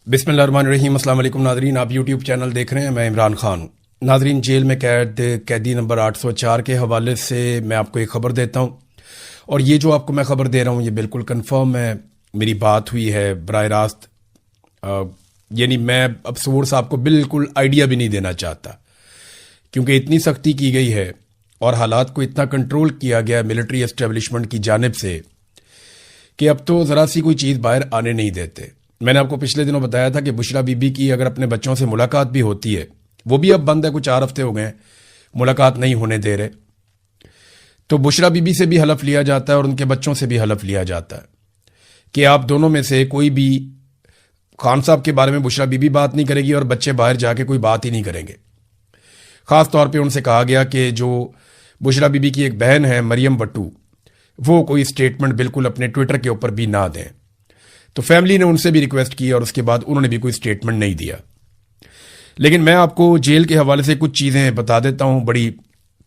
बिस्मिल्लाहिर्रहमानिर्रहीम। अस्सलाम वालेकुम नाजरीन, आप यूट्यूब चैनल देख रहे हैं। मैं इमरान खान। नाजरीन, जेल में कैदी नंबर 804 के हवाले से मैं आपको एक ख़बर देता हूँ, और ये जो आपको मैं ख़बर दे रहा हूँ ये बिल्कुल कन्फर्म है, मेरी बात हुई है बराह रास्त। यानी मैं अब सोर्स आपको बिल्कुल आइडिया भी नहीं देना चाहता, क्योंकि इतनी सख्ती की गई है और हालात को इतना कंट्रोल किया गया मिलिट्री एस्टेब्लिशमेंट की जानिब से कि अब तो ज़रा सी कोई चीज़ बाहर आने नहीं देते। मैंने आपको पिछले दिनों बताया था कि बुशरा बीबी की अगर अपने बच्चों से मुलाकात भी होती है, वो भी अब बंद है, कुछ 4 हफ्ते हो गए मुलाकात नहीं होने दे रहे, तो बुशरा बीबी से भी हलफ लिया जाता है और उनके बच्चों से भी हलफ लिया जाता है कि आप दोनों में से कोई भी खान साहब के बारे में बुशरा बीबी बात नहीं करेगी और बच्चे बाहर जाके कोई बात ही नहीं करेंगे। ख़ास तौर पे उनसे कहा गया कि जो बुशरा बीबी की एक बहन है मरियम बट्टू, वो कोई स्टेटमेंट बिल्कुल अपने ट्विटर के ऊपर भी ना दें। तो फैमिली ने उनसे भी रिक्वेस्ट की और उसके बाद उन्होंने भी कोई स्टेटमेंट नहीं दिया। लेकिन मैं आपको जेल के हवाले से कुछ चीज़ें बता देता हूँ बड़ी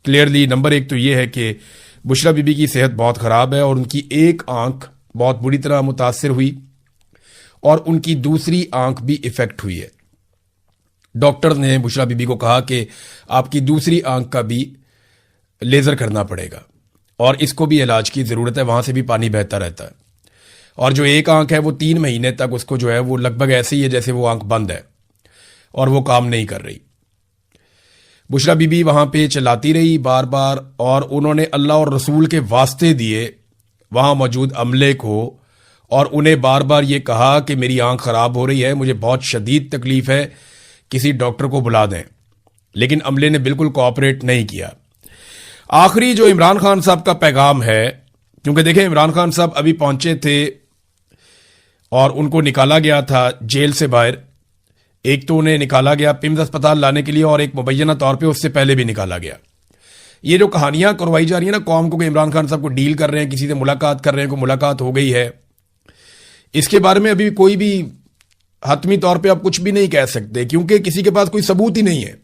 क्लियरली। नंबर 1 तो ये है कि बुशरा बीबी की सेहत बहुत ख़राब है और उनकी एक आंख बहुत बुरी तरह मुतासर हुई और उनकी दूसरी आंख भी इफेक्ट हुई है। डॉक्टर ने बुशरा बीबी को कहा कि आपकी दूसरी आंख का भी लेज़र करना पड़ेगा और इसको भी इलाज की ज़रूरत है, वहाँ से भी पानी बहता रहता है। और जो एक आंख है वो 3 महीने तक उसको जो है वो लगभग ऐसे ही है जैसे वो आंख बंद है और वो काम नहीं कर रही। बुशरा बीबी वहाँ पे चिल्लाती रही बार बार और उन्होंने अल्लाह और रसूल के वास्ते दिए वहाँ मौजूद अमले को और उन्हें बार बार ये कहा कि मेरी आंख ख़राब हो रही है, मुझे बहुत शदीद तकलीफ़ है, किसी डॉक्टर को बुला दें। लेकिन अमले ने बिल्कुल कोऑपरेट नहीं किया। आखिरी जो इमरान खान साहब का पैगाम है, क्योंकि देखें इमरान खान साहब अभी पहुंचे थे और उनको निकाला गया था जेल से बाहर। एक तो उन्हें निकाला गया पिम्स अस्पताल लाने के लिए और एक मुबैना तौर पे उससे पहले भी निकाला गया। ये जो कहानियां करवाई जा रही है ना कौम को कि इमरान खान साहब को डील कर रहे हैं, किसी से मुलाकात कर रहे हैं, को मुलाकात हो गई है, इसके बारे में अभी कोई भी हतमी तौर पे आप कुछ भी नहीं कह सकते, क्योंकि किसी के पास कोई सबूत ही नहीं है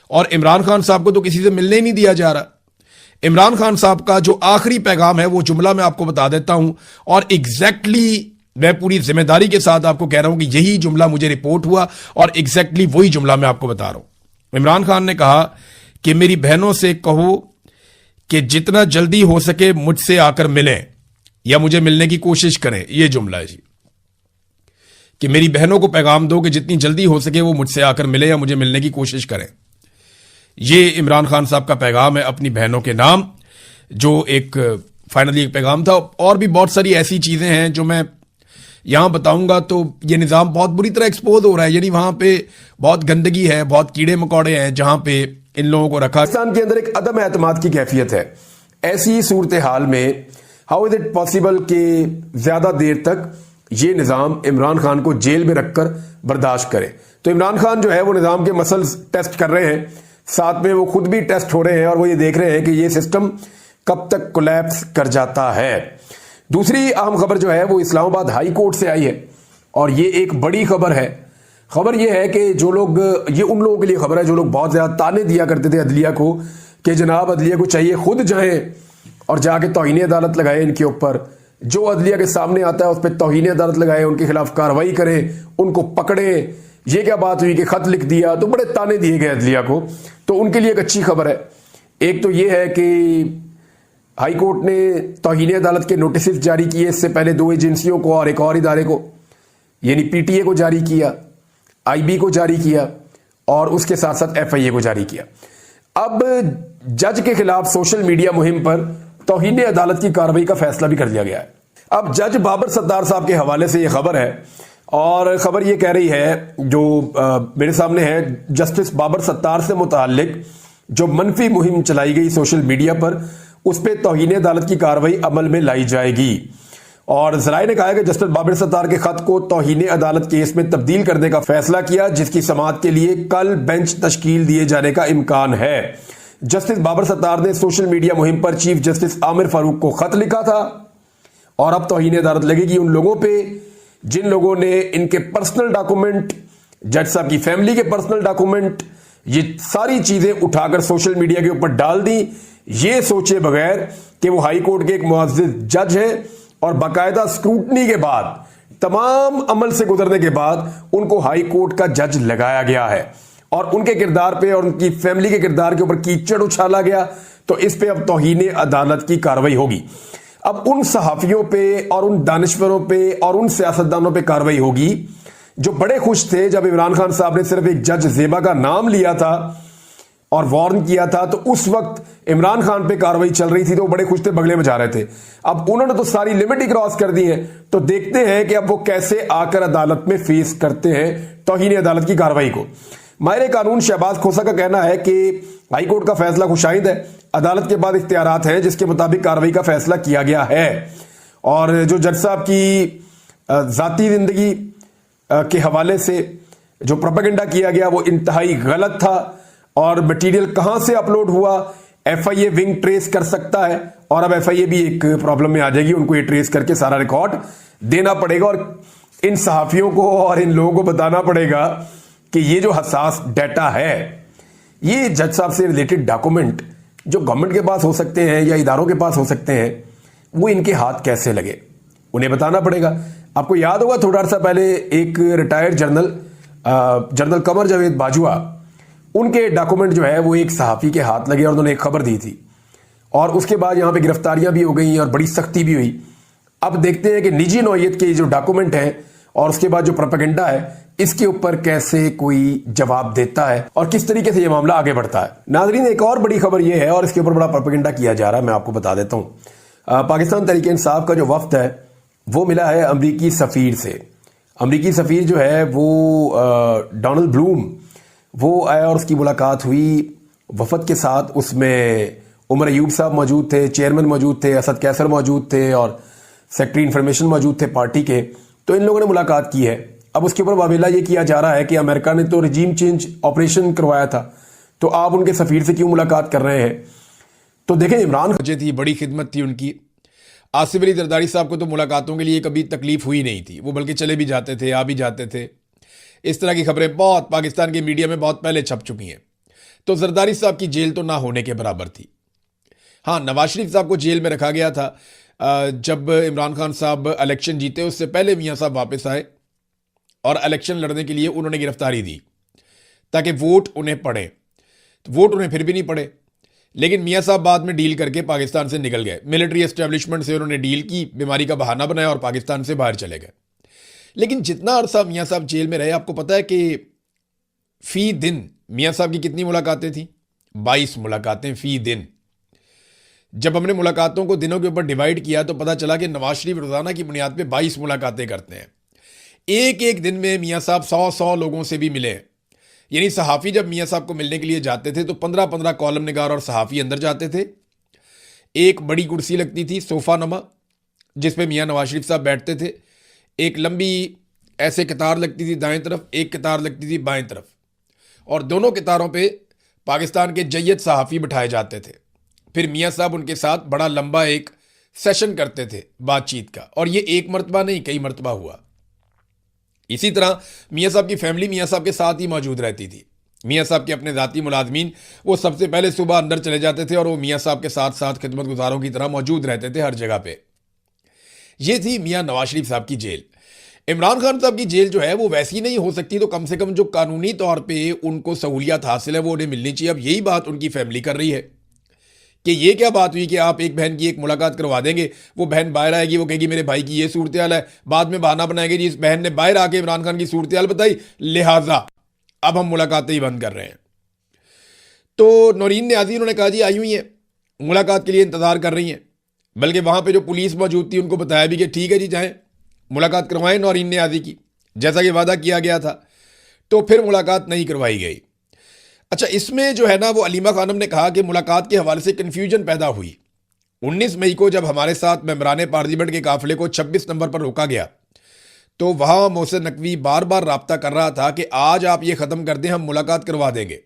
और इमरान खान साहब को तो किसी से मिलने ही नहीं दिया जा रहा। इमरान खान साहब का जो आखिरी पैगाम है वो जुमला मैं आपको बता देता हूं और एग्जैक्टली मैं पूरी जिम्मेदारी के साथ आपको कह रहा हूं कि यही जुमला मुझे रिपोर्ट हुआ और एग्जैक्टली वही जुमला मैं आपको बता रहा हूं। इमरान खान ने कहा कि मेरी बहनों से कहो कि जितना जल्दी हो सके मुझसे आकर मिलें या मुझे मिलने की कोशिश करें। यह जुमला है जी, कि मेरी बहनों को पैगाम दो कि जितनी जल्दी हो सके वो मुझसे आकर मिले या मुझे मिलने की कोशिश करें। ये इमरान खान साहब का पैगाम है अपनी बहनों के नाम, जो एक फाइनली एक पैगाम था। और भी बहुत सारी ऐसी चीजें हैं जो मैं यहां बताऊंगा तो ये निज़ाम बहुत बुरी तरह एक्सपोज हो रहा है। यानी वहां पे बहुत गंदगी है, बहुत कीड़े मकोड़े हैं जहां पे इन लोगों को रखा। पाकिस्तान के अंदर एक अदम एतमाद की कैफियत है। ऐसी सूरत हाल में हाउ इज इट पॉसिबल कि ज्यादा देर तक ये निज़ाम इमरान खान को जेल में रखकर बर्दाश्त करे। तो इमरान खान जो है वो निज़ाम के मसल्स टेस्ट कर रहे हैं, साथ में वो खुद भी टेस्ट हो रहे हैं और वो ये देख रहे हैं कि ये सिस्टम कब तक कोलैप्स कर जाता है। दूसरी अहम खबर जो है वो इस्लामाबाद हाई कोर्ट से आई है और ये एक बड़ी खबर है। खबर ये है कि जो लोग, ये उन लोगों के लिए खबर है जो लोग बहुत ज्यादा ताने दिया करते थे अदलिया को कि जनाब अदलिया को चाहिए खुद जाएं और जाके तौहीन अदालत लगाए इनके ऊपर, जो अदलिया के सामने आता है उस पर तौहीन अदालत लगाए, उनके खिलाफ कार्रवाई करें, उनको पकड़े। ये क्या बात हुई कि खत लिख दिया, तो बड़े ताने दिए गए अदलिया को। तो उनके लिए एक अच्छी खबर है। एक तो ये है कि हाई कोर्ट ने तौहीन अदालत के नोटिस जारी किए, इससे पहले 2 एजेंसियों को और एक और इदारे को, यानी पीटीए को जारी किया, आईबी को जारी किया और उसके साथ साथ एफआईए को जारी किया। अब जज के खिलाफ सोशल मीडिया मुहिम पर तौहीन अदालत की कार्रवाई का फैसला भी कर लिया गया है। अब जज बाबर सत्तार साहब के हवाले से यह खबर है और खबर यह कह रही है जो मेरे सामने है, जस्टिस बाबर सत्तार से मुताल्लिक जो मनफी मुहिम चलाई गई सोशल मीडिया पर उस पर तौहीन अदालत की कार्रवाई अमल में लाई जाएगी। और जराये ने कहा है कि जस्टिस बाबर सत्तार के खत को तौहीन अदालत केस में तब्दील करने का फैसला किया, जिसकी समाअत के लिए कल बेंच तश्कील दिए जाने का इम्कान है। जस्टिस बाबर सत्तार ने सोशल मीडिया मुहिम पर चीफ जस्टिस आमिर फारूक को खत लिखा था और अब तौहीन अदालत लगेगी उन लोगों पे जिन लोगों ने इनके पर्सनल डॉक्यूमेंट, जज साहब की फैमिली के पर्सनल डॉक्यूमेंट, ये सारी चीजें उठाकर सोशल मीडिया के ऊपर डाल दी, ये सोचे बगैर कि वो हाई कोर्ट के एक मुअज़्ज़िज़ जज हैं और बाकायदा स्क्रूटनी के बाद तमाम अमल से गुजरने के बाद उनको हाई कोर्ट का जज लगाया गया है और उनके किरदार पे और उनकी फैमिली के किरदार के ऊपर कीचड़ उछाला गया। तो इस पे अब तौहीन अदालत की कार्रवाई होगी। अब उन सहाफियों पे और उन दानिश्वरों पे और उन सियासतदानों पे कार्रवाई होगी जो बड़े खुश थे जब इमरान खान साहब ने सिर्फ एक जज ज़ेबा का नाम लिया था और वार्न किया था। तो उस वक्त इमरान खान पे कार्रवाई चल रही थी तो वो बड़े खुश थे, बगले में जा रहे थे। अब उन्होंने तो सारी लिमिट ही क्रॉस कर दी है। तो देखते हैं कि अब वो कैसे आकर अदालत में फेस करते हैं तौहीन अदालत की कार्रवाई को। माहिर कानून शहबाज खोसा का कहना है कि हाई कोर्ट का फैसला खुशाइंद है। अदालत के बाद इख्तियारात हैं जिसके मुताबिक कार्रवाई का फैसला किया गया है। और जो जज साहब की जाती जिंदगी के हवाले से जो प्रोपेगेंडा किया गया वो इंतहाई गलत था। और मटेरियल कहां से अपलोड हुआ एफआईए विंग ट्रेस कर सकता है और अब एफआईए भी एक प्रॉब्लम में आ जाएगी। उनको ये ट्रेस करके सारा रिकॉर्ड देना पड़ेगा और इन सहाफियों को और इन लोगों को बताना पड़ेगा कि ये जो हसास डाटा है, ये जज साहब से रिलेटेड डॉक्यूमेंट जो गवर्नमेंट के पास हो सकते हैं या इदारों के पास हो सकते हैं, वो इनके हाथ कैसे लगे, उन्हें बताना पड़ेगा। आपको याद होगा थोड़ा सा पहले एक रिटायर्ड जनरल कमर जावेद बाजवा, उनके डॉक्यूमेंट जो है वो एक सहाफ़ी के हाथ लगे और उन्होंने एक खबर दी थी और उसके बाद यहाँ पे गिरफ्तारियां भी हो गई और बड़ी सख्ती भी हुई। अब देखते हैं कि निजी नौयत के जो डॉक्यूमेंट है और उसके बाद जो प्रोपेगेंडा है, इसके ऊपर कैसे कोई जवाब देता है और किस तरीके से ये मामला आगे बढ़ता है। नाज़रीन, एक और बड़ी खबर ये है और इसके ऊपर बड़ा प्रोपेगेंडा किया जा रहा है, मैं आपको बता देता हूँ। पाकिस्तान तहरीक इंसाफ का जो वफ्द है वो मिला है अमरीकी सफ़ीर से। अमरीकी सफ़ीर जो है वो डोनाल्ड ब्लूम, वो आया और उसकी मुलाकात हुई वफद के साथ। उसमें उमर अयूब साहब मौजूद थे, चेयरमैन मौजूद थे, असद कैसर मौजूद थे और सेक्रेटरी इंफॉर्मेशन मौजूद थे पार्टी के। तो इन लोगों ने मुलाकात की है। अब उसके ऊपर वावेला ये किया जा रहा है कि अमेरिका ने तो रजीम चेंज ऑपरेशन करवाया था, तो आप उनके सफ़ीर से क्यों मुलाकात कर रहे हैं। तो देखें, इमरान वजह थी, बड़ी खिदमत थी उनकी। आसिफ अली जरदारी साहब को तो मुलाकातों के लिए कभी तकलीफ हुई नहीं थी, वो बल्कि चले भी जाते थे, आ भी जाते थे। इस तरह की खबरें बहुत पाकिस्तान के मीडिया में बहुत पहले छप चुकी हैं। तो जरदारी साहब की जेल तो ना होने के बराबर थी। हाँ, नवाज शरीफ साहब को जेल में रखा गया था जब इमरान खान साहब इलेक्शन जीते, उससे पहले मियाँ साहब वापस आए और इलेक्शन लड़ने के लिए उन्होंने गिरफ्तारी दी ताकि वोट उन्हें पड़े। तो वोट उन्हें फिर भी नहीं पड़े, लेकिन मियाँ साहब बाद में डील करके पाकिस्तान से निकल गए। मिलिट्री एस्टेब्लिशमेंट से उन्होंने डील की, बीमारी का बहाना बनाया और पाकिस्तान से बाहर चले गए। लेकिन जितना अरसा मियाँ साहब जेल में रहे, आपको पता है कि फी दिन मियाँ साहब की कितनी मुलाकातें थी? 22 मुलाकातें फी दिन। जब हमने मुलाकातों को दिनों के ऊपर डिवाइड किया तो पता चला कि नवाज शरीफ रोजाना की बुनियाद पे 22 मुलाकातें करते हैं। एक एक दिन में मियाँ साहब 100 लोगों से भी मिले हैं। यानी सहाफ़ी जब मियाँ साहब को मिलने के लिए जाते थे तो 15 कॉलम निगार और सहाफ़ी अंदर जाते थे। एक बड़ी कुर्सी लगती थी सोफ़ा नमा, जिसपे मियाँ नवाज शरीफ साहब बैठते थे। एक लंबी ऐसे कतार लगती थी दाएं तरफ, एक कतार लगती थी बाएं तरफ, और दोनों कतारों पे पाकिस्तान के जय्यद सहाफ़ी बिठाए जाते थे। फिर मियाँ साहब उनके साथ बड़ा लंबा एक सेशन करते थे बातचीत का, और ये एक मरतबा नहीं कई मरतबा हुआ। इसी तरह मियाँ साहब की फैमिली मियाँ साहब के साथ ही मौजूद रहती थी। मियाँ साहब के अपने ज़ाती मुलाजमीन वो सबसे पहले सुबह अंदर चले जाते थे और वो मियाँ साहब के साथ साथ खिदमत गुजारों की तरह मौजूद रहते थे हर जगह पे। ये थी मियाँ नवाज शरीफ साहब की जेल। इमरान खान साहब की जेल जो है वो वैसी नहीं हो सकती, तो कम से कम जो कानूनी तौर पे उनको सहूलियत हासिल है वो उन्हें मिलनी चाहिए। अब यही बात उनकी फैमिली कर रही है कि ये क्या बात हुई कि आप एक बहन की एक मुलाकात करवा देंगे, वो बहन बाहर आएगी, वो कहेगी मेरे भाई की ये सूरत हाल है, बाद में बहाना बनाएगी जी इस बहन ने बाहर आके इमरान खान की सूरत हाल बताई, लिहाजा अब हम मुलाकातें ही बंद कर रहे हैं। तो नौरीन न्याजी उन्होंने कहा जी आई हुई हैं, मुलाकात के लिए इंतजार कर रही हैं। बल्कि वहां पे जो पुलिस मौजूद थी उनको बताया भी कि ठीक है जी जाएं मुलाकात करवाएं नौरीन न्याजी की, जैसा कि वादा किया गया था। तो फिर मुलाकात नहीं करवाई गई। अच्छा, इसमें जो है ना वो अलीमा खानम ने कहा कि मुलाकात के हवाले से कन्फ्यूजन पैदा हुई। 19 मई को जब हमारे साथ मेंबरान पार्लियामेंट के काफिले को 26 नंबर पर रोका गया तो वहां मोहसिन नकवी बार बार राब्ता कर रहा था कि आज आप ये ख़त्म कर दें, हम मुलाकात करवा देंगे।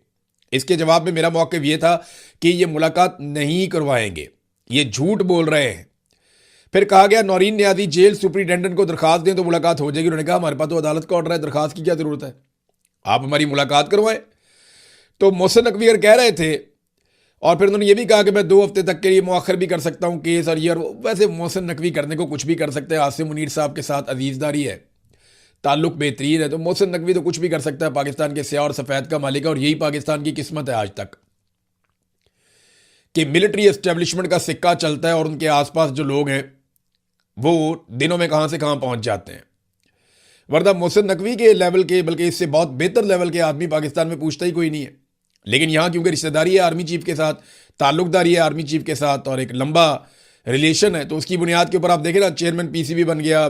इसके जवाब में मेरा मौक़िफ़ ये था कि ये मुलाकात नहीं करवाएंगे, ये झूठ बोल रहे हैं। फिर कहा गया नौरीन न्याजी जेल सुपरिटेंडेंट को दरखास्त दें तो मुलाकात हो जाएगी। उन्होंने कहा हमारे पास तो अदालत का ऑर्डर है, दरखास्त की क्या ज़रूरत है, आप हमारी मुलाकात करवाएं। तो मोहसिन नकवी अगर कह रहे थे, और फिर उन्होंने ये भी कहा कि मैं 2 हफ्ते तक के लिए मुअख्खर भी कर सकता हूँ केस और ये और वैसे मोहसिन नकवी करने को कुछ भी कर सकते हैं, आसिम मुनीर साहब के साथ अजीज़दारी है। ताल्लुक बेहतरीन है, तो मोहसिन नकवी तो कुछ भी कर सकता है, पाकिस्तान के स्याह और सफ़ेद का मालिक है। और यही पाकिस्तान की किस्मत है आज तक कि मिलिट्री एस्टेब्लिशमेंट का सिक्का चलता है और उनके आसपास जो लोग हैं वो दिनों में कहां से कहां पहुंच जाते हैं। वरना मोहसिन नकवी के लेवल के, बल्कि इससे बहुत बेहतर लेवल के आदमी पाकिस्तान में पूछता ही कोई नहीं है। लेकिन यहां क्योंकि रिश्तेदारी है आर्मी चीफ के साथ, ताल्लुकदारी है आर्मी चीफ के साथ और एक लंबा रिलेशन है, तो उसकी बुनियाद के ऊपर आप देखें ना, चेयरमैन पीसीबी बन गया,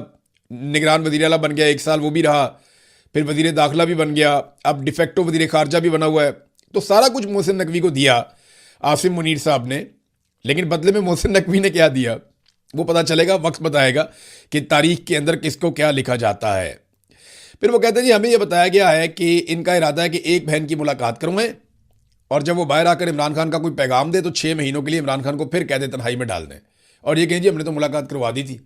निगरान वज़ीर आला बन गया, 1 साल वो भी रहा, फिर वज़ीर दाखिला भी बन गया, अब डिफेक्टो वज़ीर खारजा भी बना हुआ है। तो सारा कुछ मोहसिन नकवी को दिया आसिम मुनीर साहब ने। लेकिन बदले में मोहसिन नकवी ने क्या दिया वो पता चलेगा, वक्त बताएगा कि तारीख के अंदर किसको क्या लिखा जाता है। फिर वो कहते हैं जी हमें यह बताया गया है कि इनका इरादा है कि एक बहन की मुलाकात करूँगा और जब वो बाहर आकर इमरान खान का कोई पैगाम दे तो 6 महीनों के लिए इमरान खान को फिर कैद तन्हाई में डाल दें और ये कहें जी हमने तो मुलाकात करवा दी थी।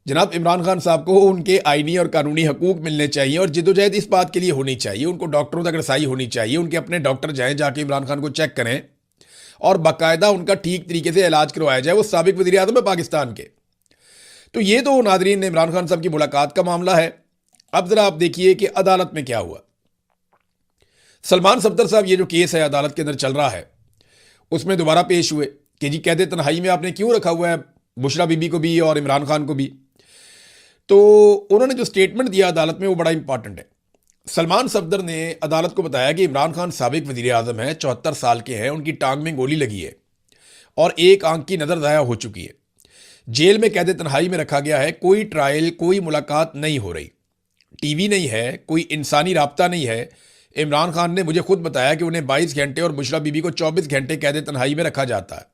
जनाब, इमरान खान साहब को उनके आईनी और कानूनी हकूक मिलने चाहिए और जिद्दोजहद इस बात के लिए होनी चाहिए, उनको डॉक्टरों तक रसाई होनी चाहिए, उनके अपने डॉक्टर जाएँ, जाके इमरान खान को चेक करें और बाकायदा उनका ठीक तरीके से इलाज करवाया जाए। वो साबिक वज़ीर आज़म है पाकिस्तान के। तो ये तो नाज़रीन इमरान खान साहब की मुलाकात का मामला है। अब ज़रा आप देखिए कि अदालत में क्या हुआ। सलमान सफदर साहब, ये जो केस है अदालत के अंदर चल रहा है, उसमें दोबारा पेश हुए कि जी कैद तन्हाई में आपने क्यों रखा हुआ है बुशरा बीबी को भी और इमरान खान को भी। तो उन्होंने जो स्टेटमेंट दिया अदालत में वो बड़ा इंपॉर्टेंट है। सलमान सफदर ने अदालत को बताया कि इमरान खान साबिक वज़ीर आज़म है, 74 साल के हैं, उनकी टांग में गोली लगी है और एक आंख की नज़र ज़ाया हो चुकी है, जेल में कैद तन्हाई में रखा गया है, कोई ट्रायल, कोई मुलाकात नहीं हो रही, टीवी नहीं है, कोई इंसानी राब्ता नहीं है। इमरान खान ने मुझे खुद बताया कि उन्हें 22 घंटे और बुशरा बीबी को 24 घंटे कैद तन्हाई में रखा जाता है।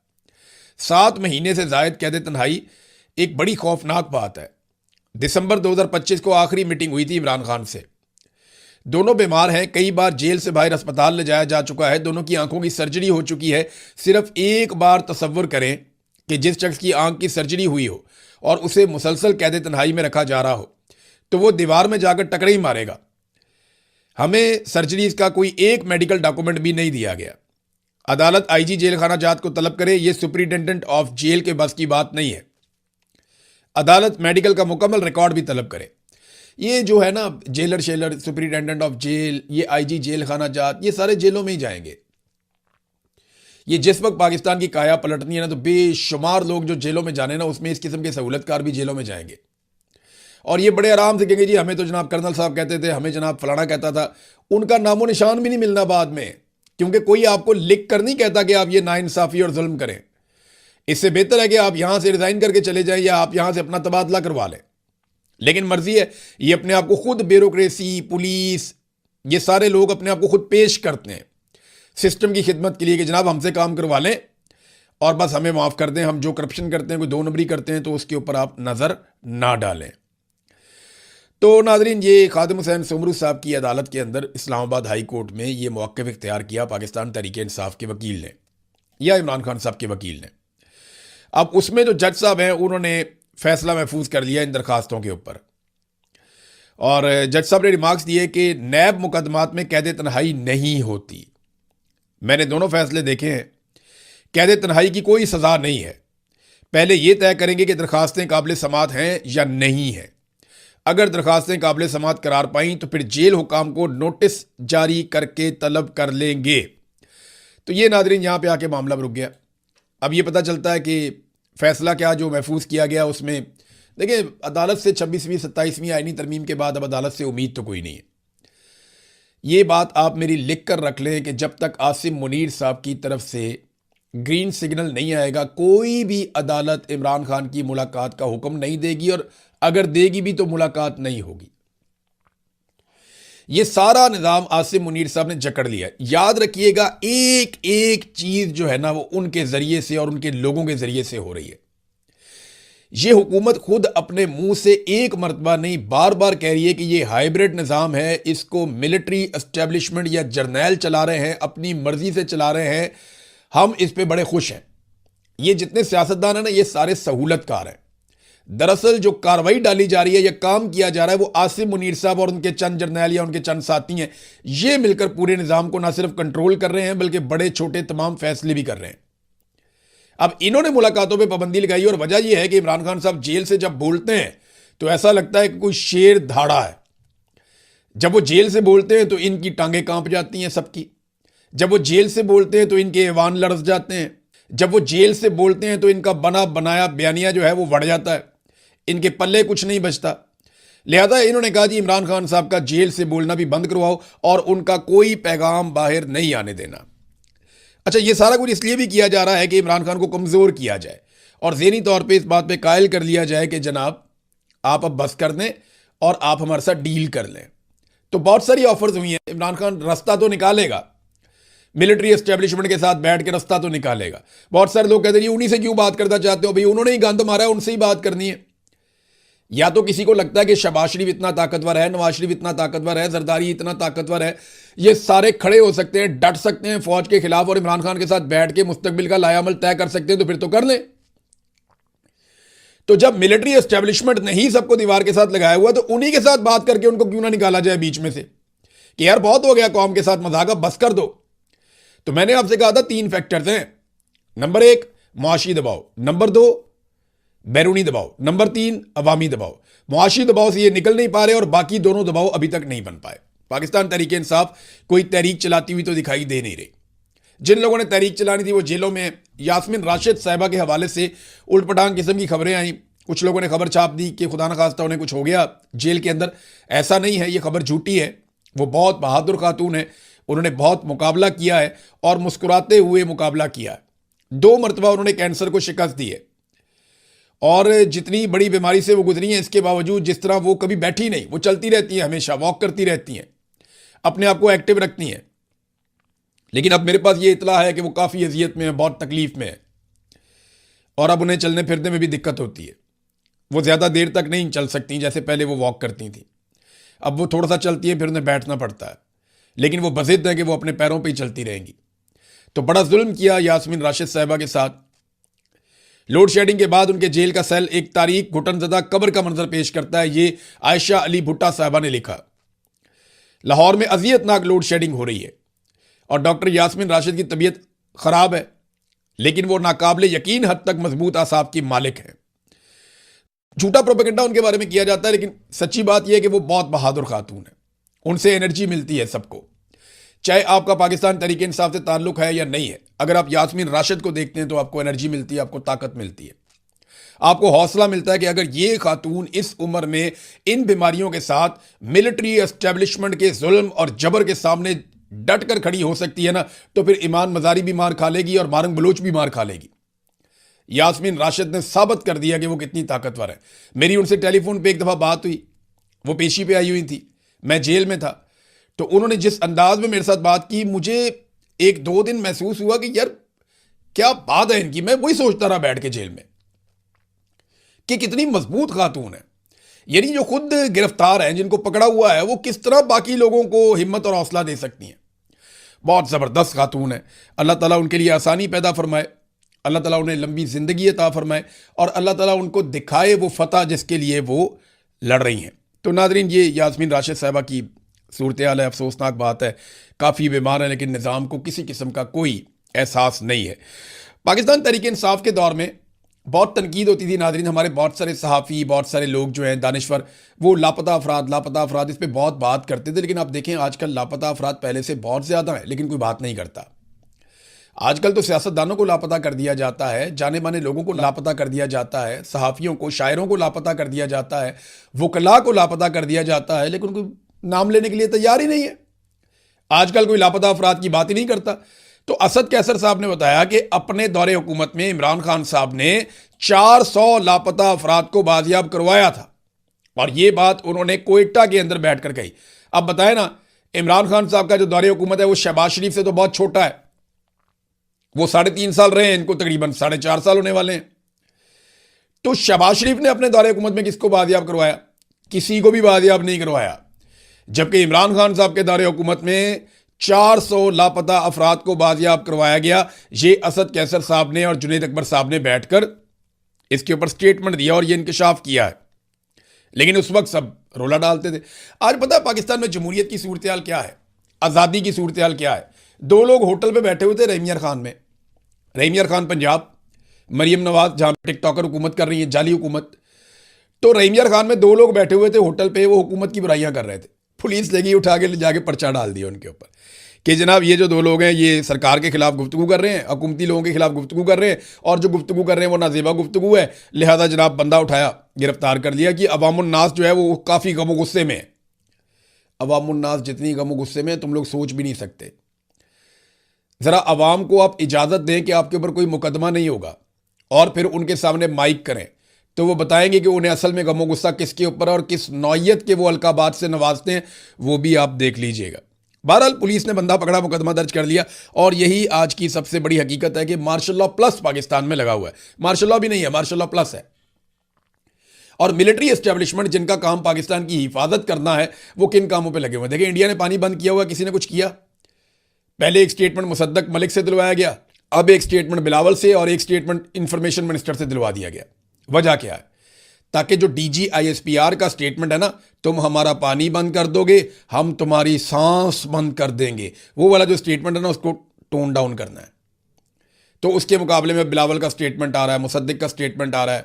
7 महीने से ज़ायद कैद तन्हाई एक बड़ी खौफनाक बात है। दिसंबर 2025 को आखिरी मीटिंग हुई थी इमरान खान से। दोनों बीमार हैं, कई बार जेल से बाहर अस्पताल ले जाया जा चुका है, दोनों की आंखों की सर्जरी हो चुकी है। सिर्फ एक बार तसव्वुर करें कि जिस शख्स की आंख की सर्जरी हुई हो और उसे मुसलसल कैद तन्हाई में रखा जा रहा हो तो वो दीवार में जाकर टकरे ही मारेगा। हमें सर्जरीज का कोई एक मेडिकल डॉक्यूमेंट भी नहीं दिया गया। अदालत आईजी जेल खाना जात को तलब करे, ये सुपरिटेंडेंट ऑफ जेल के बस की बात नहीं है। अदालत मेडिकल का मुकम्मल रिकॉर्ड भी तलब करे। ये जो है ना जेलर शेलर, सुपरिटेंडेंट ऑफ जेल, ये आईजी जेल खाना जात, ये सारे जेलों में ही जाएंगे। ये जिस वक्त पाकिस्तान की काया पलटनी है ना, तो बेशुमार लोग जो जेलों में जाने ना, उसमें इस किस्म के सहूलतकार भी जेलों में जाएंगे और ये बड़े आराम से कहेंगे जी हमें तो जनाब कर्नल साहब कहते थे, हमें जनाब फलाना कहता था। उनका नामो निशान भी नहीं मिलना बाद में, क्योंकि कोई आपको लिख कर नहीं कहता कि आप ये नाइंसाफ़ी और जुल्म करें। इससे बेहतर है कि आप यहां से रिजाइन करके चले जाएं या आप यहां से अपना तबादला करवा लें। लेकिन मर्जी है, ये अपने आप को खुद ब्यूरोक्रेसी, पुलिस, ये सारे लोग अपने आप को खुद पेश करते हैं सिस्टम की खिदमत के लिए कि जनाब हमसे काम करवा लें और बस हमें माफ़ कर दें, हम जो करप्शन करते हैं, कोई 2 नंबरी करते हैं तो उसके ऊपर आप नज़र ना डालें। तो नाजरीन, ये खादिम हुसैन सुमरू साहब की अदालत के अंदर इस्लामाबाद हाई कोर्ट में ये मौक़िफ़ इख्तियार किया पाकिस्तान तहरीक इंसाफ के वकील ने या इमरान खान साहब के वकील ने। अब उसमें जो जज साहब हैं उन्होंने फैसला महफूज कर लिया इन दरखास्तों के ऊपर और जज साहब ने रिमार्क्स दिए कि नैब मुकदमात में कैद तन्हाई नहीं होती। मैंने दोनों फैसले देखे हैं, कैद तन्हाई की कोई सज़ा नहीं है। पहले ये तय करेंगे कि दरखास्तें काबिल समात हैं या नहीं हैं। अगर दरखास्तें काबिल समात करार पाई तो फिर जेल हुकाम को नोटिस जारी करके तलब कर लेंगे। तो ये नादरीन यहाँ पे आके मामला रुक गया। अब ये पता चलता है कि फैसला क्या जो महफूज किया गया उसमें, देखिए अदालत से 26वीं 27वीं आईनी तरमीम के बाद अब अदालत से उम्मीद तो कोई नहीं है। ये बात आप मेरी लिख कर रख लें कि जब तक आसिम मुनीर साहब की तरफ से ग्रीन सिग्नल नहीं आएगा, कोई भी अदालत इमरान खान की मुलाकात का हुक्म नहीं देगी और अगर देगी भी तो मुलाकात नहीं होगी। ये सारा निज़ाम आसिम मुनीर साहब ने जकड़ लिया। याद रखिएगा, एक एक चीज़ जो है ना वो उनके ज़रिए से और उनके लोगों के ज़रिए से हो रही है। ये हुकूमत खुद अपने मुंह से एक मरतबा नहीं बार बार कह रही है कि ये हाइब्रिड निज़ाम है, इसको मिलिट्री एस्टेब्लिशमेंट या जर्नैल चला रहे हैं, अपनी मर्जी से चला रहे हैं, हम इस पे बड़े खुश हैं। ये जितने सियासतदान हैं ना, ये सारे सहूलतकार हैं। दरअसल जो कार्रवाई डाली जा रही है या काम किया जा रहा है वो आसिम मुनीर साहब और उनके चंद जर्नैल या उनके चंद साथी हैं। ये मिलकर पूरे निज़ाम को ना सिर्फ कंट्रोल कर रहे हैं बल्कि बड़े छोटे तमाम फैसले भी कर रहे हैं। अब इन्होंने मुलाकातों पे पाबंदी लगाई और वजह यह है कि इमरान खान साहब जेल से जब बोलते हैं तो ऐसा लगता है कि कोई शेर धाड़ा है। जब वो जेल से बोलते हैं तो इनकी टांगें कांप जाती हैं सबकी। जब वो जेल से बोलते हैं तो इनके ऐवान लरस जाते हैं। जब वो जेल से बोलते हैं तो इनका बना बनाया बयानिया जो है वो बढ़ जाता है, इनके पल्ले कुछ नहीं बचता। लिहाजा इन्होंने कहा जी इमरान खान साहब का जेल से बोलना भी बंद करवाओ और उनका कोई पैगाम बाहर नहीं आने देना। अच्छा, ये सारा कुछ इसलिए भी किया जा रहा है कि इमरान खान को कमज़ोर किया जाए और ज़हनी तौर पे इस बात पे कायल कर लिया जाए कि जनाब आप अब बस कर दें और आप हमारे साथ डील कर लें। तो बहुत सारी ऑफर्स हुई हैं। इमरान खान रास्ता तो निकालेगा, मिलिट्री एस्टेब्लिशमेंट के साथ बैठ के रास्ता तो निकालेगा। बहुत सारे लोग कहते हैं उन्हीं से क्यों बात करना चाहते हो भाई, उन्होंने ही गंद मारा है, उनसे ही बात करनी है। या तो किसी को लगता है कि शहबाज शरीफ इतना ताकतवर है, नवाज शरीफ इतना ताकतवर है, जरदारी इतना ताकतवर है, ये सारे खड़े हो सकते हैं, डट सकते हैं फौज के खिलाफ और इमरान खान के साथ बैठ के मुस्तकबिल का लायामल तय कर सकते हैं, तो फिर तो कर लें। तो जब मिलिट्री एस्टेब्लिशमेंट ने ही सबको दीवार के साथ लगाया हुआ तो उन्हीं के साथ बात करके उनको क्यों ना निकाला जाए बीच में से कि यार बहुत हो गया कौम के साथ मजाक, अब बस कर दो। तो मैंने आपसे कहा था 3 फैक्टर्स हैं। नंबर 1 मुआशी दबाव, नंबर 2 बैरूनी दबाव, नंबर 3 अवामी दबाव। मुआशी दबाव से ये निकल नहीं पा रहे और बाकी दोनों दबाव अभी तक नहीं बन पाए। पाकिस्तान तहरीक इंसाफ कोई तहरीक चलाती हुई तो दिखाई दे नहीं रही। जिन लोगों ने तहरीक चलानी थी वो जेलों में। यास्मीन राशिद साहिबा के हवाले से उल्टपटांग किस्म की खबरें आई। कुछ लोगों ने खबर छाप दी कि खुदा न खास्ता उन्हें कुछ हो गया जेल के अंदर। ऐसा नहीं है, ये खबर झूठी है। वो बहुत बहादुर खातून है, उन्होंने बहुत मुकाबला किया है और मुस्कुराते हुए मुकाबला किया है। 2 मरतबा उन्होंने कैंसर को शिकस्त दी है और जितनी बड़ी बीमारी से वो गुजरी हैं, इसके बावजूद जिस तरह वो कभी बैठी नहीं, वो चलती रहती हैं, हमेशा वॉक करती रहती हैं, अपने आप को एक्टिव रखती हैं। लेकिन अब मेरे पास ये इतला है कि वो काफ़ी अजियत में है, बहुत तकलीफ में है और अब उन्हें चलने फिरने में भी दिक्कत होती है। वो ज़्यादा देर तक नहीं चल सकती जैसे पहले वो वॉक करती थी। अब वो थोड़ा सा चलती है, फिर उन्हें बैठना पड़ता है, लेकिन वो बज़िद है कि वो अपने पैरों पर ही चलती रहेंगी। तो बड़ा जुल्म किया यास्मीन राशिद साहिबा के साथ। लोड शेडिंग के बाद उनके जेल का सेल एक तारीख घुटनज़दा कब्र का मंजर पेश करता है। ये आयशा अली भुट्टा साहिबा ने लिखा। लाहौर में अजियतनाक लोड शेडिंग हो रही है और डॉक्टर यास्मीन राशिद की तबीयत ख़राब है, लेकिन वो नाकाबिले यकीन हद तक मजबूत आसाब की मालिक है। झूठा प्रोपेगेंडा उनके बारे में किया जाता है, लेकिन सच्ची बात यह है कि वो बहुत बहादुर खातून है। उनसे एनर्जी मिलती है सबको, चाहे आपका पाकिस्तान तहरीक इंसाफ से ताल्लुक है या नहीं है। अगर आप यास्मीन राशिद को देखते हैं तो आपको एनर्जी मिलती है, आपको ताकत मिलती है, आपको हौसला मिलता है कि अगर ये खातून इस उम्र में इन बीमारियों के साथ मिलिट्री एस्टेब्लिशमेंट के जुल्म और जबर के सामने डट कर खड़ी हो सकती है ना, तो फिर ईमान मजारी भी मार खा लेगी और मारंग बलोच भी मार खा लेगी। यास्मीन राशिद ने साबित कर दिया कि वो कितनी ताकतवर है। मेरी उनसे टेलीफोन पे एक दफ़ा बात हुई, वो पेशी पे आई हुई थी, मैं जेल में था। तो उन्होंने जिस अंदाज में मेरे साथ बात की, मुझे 1-2 दिन महसूस हुआ कि यार क्या बात है इनकी। मैं वही सोचता रहा बैठ के जेल में कि कितनी मजबूत खातून है। यानी जो खुद गिरफ्तार हैं, जिनको पकड़ा हुआ है, वो किस तरह बाकी लोगों को हिम्मत और हौसला दे सकती हैं। बहुत ज़बरदस्त खातून है। अल्लाह ताला उनके लिए आसानी पैदा फरमाए, अल्लाह ताला उन्हें लंबी ज़िंदगी अता फरमाए और अल्लाह ताला उनको दिखाए वो फतह जिसके लिए वो लड़ रही हैं। तो नादरीन, ये यास्मीन राशिद साहिबा की सूरत हाल है। अफसोसनाक बात है, काफ़ी बीमार है, लेकिन निज़ाम को किसी किस्म का कोई एहसास नहीं है। पाकिस्तान तहरीक इंसाफ के दौर में बहुत तनकीद होती थी नादरीन। हमारे बहुत सारे सहाफ़ी, बहुत सारे लोग जो हैं दानिश्वर, वो लापता अफराद इस पर बहुत बात करते थे। लेकिन आप देखें आजकल लापता अफराद पहले से बहुत ज़्यादा है, लेकिन कोई बात नहीं करता। आजकल तो सियासतदानों को लापता कर दिया जाता है, जाने माने लोगों को लापता कर दिया जाता है, सहाफ़ियों को, शायरों को लापता कर दिया जाता है, वकला को लापता कर दिया जाता है, लेकिन कोई नाम लेने के लिए तैयार ही नहीं है। आजकल कोई लापता अफराद की बात ही नहीं करता। तो असद कैसर साहब ने बताया कि अपने दौरे हुकूमत में इमरान खान साहब ने 400 लापता अफराद को बाजियाब करवाया था और ये बात उन्होंने कोयटा के अंदर बैठकर कही। अब बताए ना, इमरान खान साहब का जो दौरे हुकूमत है वो शहबाज शरीफ से तो बहुत छोटा है। वो 3.5 साल रहे हैं, इनको तकरीबन 4.5 साल होने वाले हैं। तो शहबाज शरीफ ने अपने दौरे हुकूमत में किसको बाजियाब करवाया? किसी को भी बाजियाब नहीं करवाया। जबकि इमरान खान साहब के दौरे हुकूमत में 400 लापता अफराद को बाजियाब करवाया गया। ये असद कैसर साहब ने और जुनैद अकबर साहब ने बैठकर इसके ऊपर स्टेटमेंट दिया और ये इंकशाफ किया है। लेकिन उस वक्त सब रोला डालते थे। आज पता है पाकिस्तान में जमहूरियत की सूरत हाल क्या है, आज़ादी की सूरत हाल क्या है? 2 लोग होटल पे बैठे हुए थे रहीम खान में, रहीम खान पंजाब, मरियम नवाज जहाँ टिकटॉकर हुकूमत कर रही है, जाली हुकूमत। तो रहीम खान में 2 लोग बैठे हुए थे होटल पे, वो हुकूमत की बुराइयां कर रहे थे, पुलिस लेगी उठा के ले जाके पर्चा डाल दिया उनके ऊपर कि जनाब ये जो दो लोग हैं ये सरकार के खिलाफ गुफ्तगू कर रहे हैं, हुकूमती लोगों के खिलाफ गुफ्तगू कर रहे हैं, और जो गुफ्तगू कर रहे हैं वो नाजेबा गुफ्तगू है, लिहाजा जनाब बंदा उठाया गिरफ्तार कर लिया। कि अवामुन्नास जो है वो काफ़ी गमो गुस्से में है। अवामुन्नास जितनी गमो गुस्से में तुम लोग सोच भी नहीं सकते। ज़रा अवाम को आप इजाज़त दें कि आपके ऊपर कोई मुकदमा नहीं होगा और फिर उनके सामने माइक करें तो वो बताएंगे कि उन्हें असल में गमो गुस्सा किसके ऊपर है और किस नौयत के वो अलकाबात से नवाजते हैं, वो भी आप देख लीजिएगा। बहरहाल पुलिस ने बंदा पकड़ा, मुकदमा दर्ज कर लिया, और यही आज की सबसे बड़ी हकीकत है कि मार्शल लॉ प्लस पाकिस्तान में लगा हुआ है। मार्शल लॉ भी नहीं है, मार्शल लॉ प्लस है। और मिलिट्री एस्टेब्लिशमेंट जिनका काम पाकिस्तान की हिफाजत करना है वो किन कामों पे लगे हुए हैं। देखिए, इंडिया ने पानी बंद किया हुआ, किसी ने कुछ किया? पहले एक स्टेटमेंट मुसद्दक मलिक से दिलवाया गया, अब एक स्टेटमेंट बिलावल से और एक स्टेटमेंट इंफॉर्मेशन मिनिस्टर से दिलवा दिया गया। वजह क्या है? ताकि जो डीजी आईएसपीआर का स्टेटमेंट है ना, तुम हमारा पानी बंद कर दोगे, हम तुम्हारी सांस बंद कर देंगे, वो वाला जो स्टेटमेंट है ना उसको टोन डाउन करना है। तो उसके मुकाबले में बिलावल का स्टेटमेंट आ रहा है, मुसद्दिक का स्टेटमेंट आ रहा है,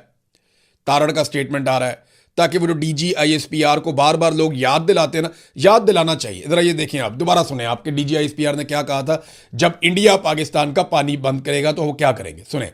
तारड़ का स्टेटमेंट आ रहा है, ताकि वो जो डीजी आईएसपीआर को बार बार लोग याद दिलाते हैं ना, याद दिलाना चाहिए। जरा ये देखें, आप दोबारा सुने आपके डीजी आईएसपीआर ने क्या कहा था, जब इंडिया पाकिस्तान का पानी बंद करेगा तो वो क्या करेंगे, सुने।